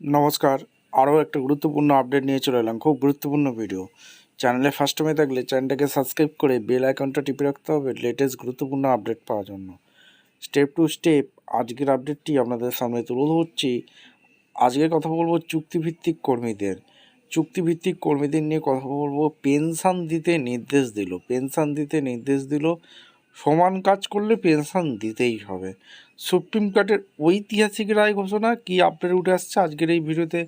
নমস্কার। আরও একটা গুরুত্বপূর্ণ আপডেট নিয়ে চলে এলাম, খুব গুরুত্বপূর্ণ ভিডিও। চ্যানেলে ফার্স্ট টাইমে থাকলে চ্যানেলটাকে সাবস্ক্রাইব করে বেল আইকনটা টিপে রাখতে হবে লেটেস্ট গুরুত্বপূর্ণ আপডেট পাওয়ার জন্য। স্টেপ টু স্টেপ আজকের আপডেটটি আপনাদের সামনে তুলে ধরছি। আজকে কথা বলবো চুক্তিভিত্তিক কর্মীদের নিয়ে কথা বলবো। পেনশন দিতে নির্দেশ দিল। সমান কাজ করলে পেনশন দিতেই হবে। সুপ্রিম কোর্টের ঐতিহাসিক রায় ঘোষণা কী আপডেট উঠে আসছে আজকের এই ভিডিওতে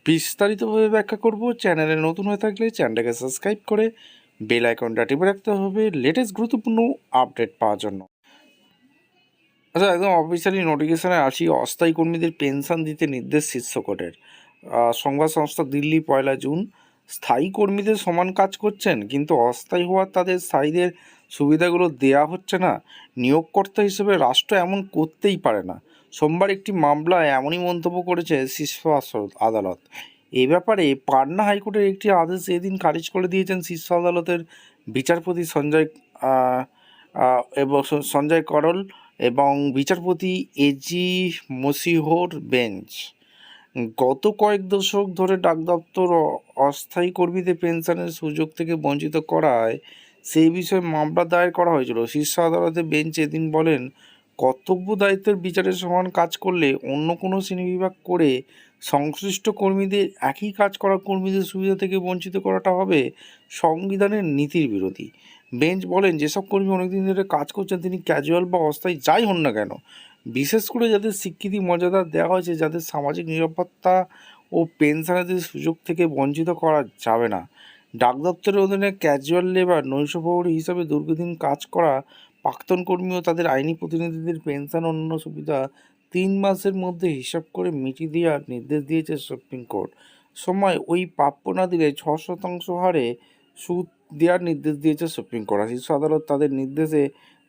বিস্তারিতভাবে ব্যাখ্যা করব। চ্যানেলে নতুন হয়ে থাকলে চ্যানেলটাকে সাবস্ক্রাইব করে বেল আইকনটা টিপে রাখতে হবে লেটেস্ট গুরুত্বপূর্ণ আপডেট পাওয়ার জন্য। আচ্ছা, একদম অফিসিয়ালি নোটিফিকেশনে আসি। অস্থায়ী কর্মীদের পেনশন দিতে নির্দেশ শীর্ষ কোর্টের। সংবাদ সংস্থা দিল্লি 1 জুন। স্থায়ী কর্মীদের সমান কাজ করছেন, কিন্তু অস্থায়ী হওয়ার তাদের স্থায়ীদের সুবিধাগুলো দেয়া হচ্ছে না। নিয়োগকর্তা হিসেবে রাষ্ট্র এমন করতেই পারে না। সোমবার একটি মামলায় এমনই মন্তব্য করেছে শীর্ষ আদালত। এ ব্যাপারে পাটনা হাইকোর্টের একটি আদেশ এদিন খারিজ করে দিয়েছেন শীর্ষ আদালতের বিচারপতি সঞ্জয় করল এবং বিচারপতি এজি মসিহর বেঞ্চ। গত কয়েক দশক ধরে ডাক দপ্তর অস্থায়ী কর্মীদের পেনশনের সুযোগ থেকে বঞ্চিত করায় সেই বিষয়ে মামলা দায়ের করা হয়েছিল। শীর্ষ আদালতের বেঞ্চ এদিন বলেন, কর্তব্য দায়িত্বের বিচারের সমান কাজ করলে অন্য কোনো শ্রেণীবিভাগ করে সংশ্লিষ্ট কর্মীদের একই কাজ করা কর্মীদের সুবিধা থেকে বঞ্চিত করাটা হবে সংবিধানের নীতির বিরোধী। বেঞ্চ বলেন, যেসব কর্মী অনেকদিন ধরে কাজ করছেন, তিনি ক্যাজুয়াল বা অস্থায়ী যাই হন না কেন, বিশেষ করে যাদের স্বীকৃতি মর্যাদা দেওয়া হয়েছে, যাদের সামাজিক নিরাপত্তা ও পেনশনের সুযোগ থেকে বঞ্চিত করা যাবে না। ডাক দপ্তরের অধীনে ক্যাজুয়াল লেবার, নৈশপ্রহরী হিসাবে দীর্ঘদিন কাজ করা প্রাক্তন কর্মী ও তাদের আইনি প্রতিনিধিদের পেনশন অন্য সুবিধা 3 মাসের মধ্যে হিসাব করে মিটিয়ে দেওয়ার নির্দেশ দিয়েছে সুপ্রিম কোর্ট। সময় ওই প্রাপ্য না দিলে 6% হারে সুদ দেওয়ার নির্দেশ দিয়েছে সুপ্রিম কোর্ট। শীর্ষ আদালত তাদের নির্দেশে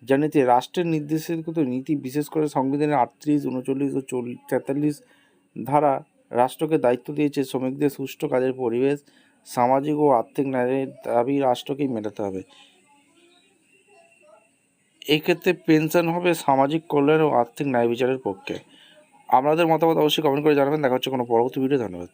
জানিয়েছে, রাষ্ট্রের নির্দেশিত নীতি, বিশেষ করে সংবিধানের 38, 39 ও 43 ধারা রাষ্ট্রকে দায়িত্ব দিয়েছে শ্রমিকদের সুষ্ঠু কাজের পরিবেশ, সামাজিক ও আর্থিক ন্যায়ের দাবি রাষ্ট্রকেই মেটাতে হবে। এক্ষেত্রে পেনশন হবে সামাজিক কল্যাণ ও আর্থিক ন্যায় বিচারের পক্ষে। আপনাদের মতামত অবশ্যই কমেন্ট করে জানাবেন। দেখা হচ্ছে কোনো পরবর্তী ভিডিও। ধন্যবাদ।